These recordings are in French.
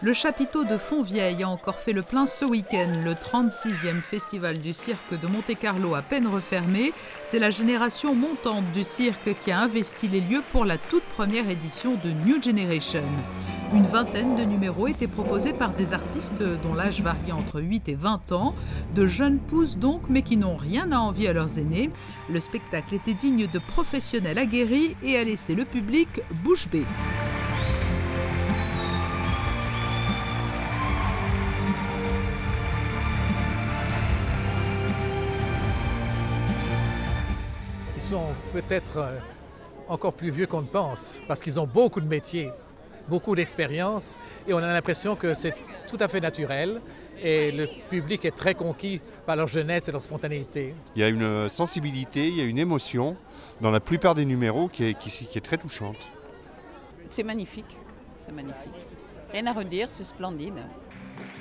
Le chapiteau de Fontvieille a encore fait le plein ce week-end. Le 36e festival du cirque de Monte-Carlo à peine refermé. C'est la génération montante du cirque qui a investi les lieux pour la toute première édition de New Generation. Une vingtaine de numéros étaient proposés par des artistes dont l'âge variait entre 8 et 20 ans. De jeunes pousses donc, mais qui n'ont rien à envier à leurs aînés. Le spectacle était digne de professionnels aguerris et a laissé le public bouche bée. Ils sont peut-être encore plus vieux qu'on ne pense, parce qu'ils ont beaucoup de métiers, beaucoup d'expérience, et on a l'impression que c'est tout à fait naturel, et le public est très conquis par leur jeunesse et leur spontanéité. Il y a une sensibilité, il y a une émotion dans la plupart des numéros qui est très touchante. C'est magnifique, rien à redire, c'est splendide.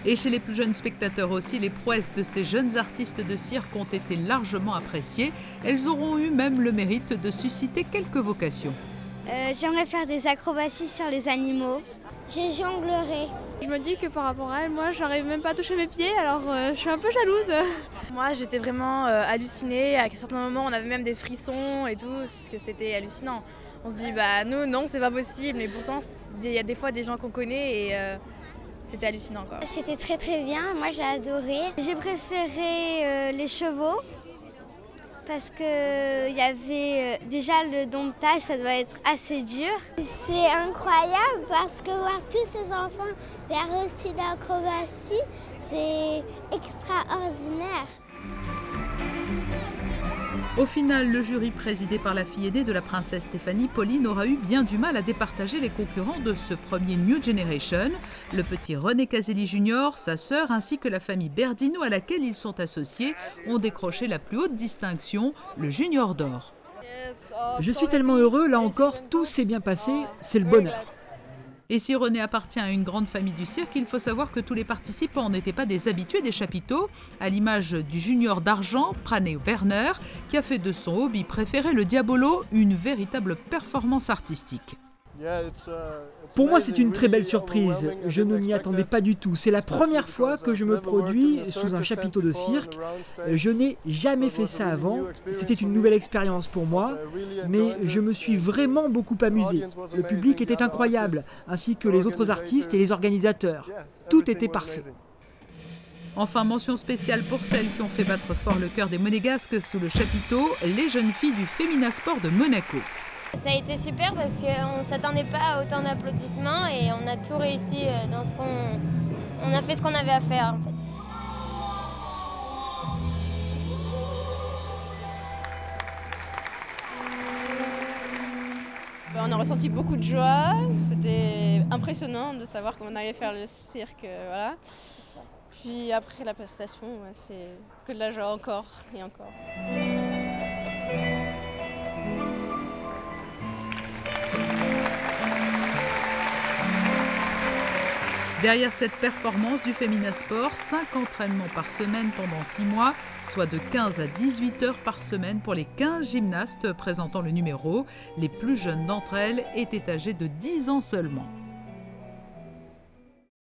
Et chez les plus jeunes spectateurs aussi, les prouesses de ces jeunes artistes de cirque ont été largement appréciées. Elles auront eu même le mérite de susciter quelques vocations. J'aimerais faire des acrobaties sur les animaux. Je jonglerai. Je me dis que par rapport à elle, moi, j'arrive même pas à toucher mes pieds, alors je suis un peu jalouse. Moi, j'étais vraiment hallucinée. À certains moments, on avait même des frissons et tout, parce que c'était hallucinant. On se dit, bah nous, non, c'est pas possible, mais pourtant, il y a des fois des gens qu'on connaît et c'était hallucinant, quoi. C'était très très bien, moi j'ai adoré. J'ai préféré les chevaux parce qu'il y avait déjà le domptage, ça doit être assez dur. C'est incroyable parce que voir tous ces enfants faire aussi d'acrobatie, c'est extraordinaire. Au final, le jury présidé par la fille aînée de la princesse Stéphanie, Pauline, aura eu bien du mal à départager les concurrents de ce premier New Generation. Le petit René Caselli Jr., sa sœur, ainsi que la famille Berdino à laquelle ils sont associés, ont décroché la plus haute distinction, le Junior d'or. Je suis tellement heureux, là encore, tout s'est bien passé, c'est le bonheur. Et si René appartient à une grande famille du cirque, il faut savoir que tous les participants n'étaient pas des habitués des chapiteaux, à l'image du junior d'argent, Prané Werner, qui a fait de son hobby préféré, le diabolo, une véritable performance artistique. Pour moi, c'est une très belle surprise. Je ne m'y attendais pas du tout. C'est la première fois que je me produis sous un chapiteau de cirque. Je n'ai jamais fait ça avant. C'était une nouvelle expérience pour moi, mais je me suis vraiment beaucoup amusé. Le public était incroyable, ainsi que les autres artistes et les organisateurs. Tout était parfait. Enfin, mention spéciale pour celles qui ont fait battre fort le cœur des Monégasques sous le chapiteau, les jeunes filles du Féminasport de Monaco. Ça a été super parce qu'on ne s'attendait pas à autant d'applaudissements et on a tout réussi dans ce qu'on... On a fait ce qu'on avait à faire en fait. On a ressenti beaucoup de joie, c'était impressionnant de savoir qu'on allait faire le cirque, voilà. Puis après la prestation, c'est que de la joie encore et encore. Derrière cette performance du Féminasport, 5 entraînements par semaine pendant 6 mois, soit de 15 à 18 heures par semaine pour les 15 gymnastes présentant le numéro. Les plus jeunes d'entre elles étaient âgées de 10 ans seulement.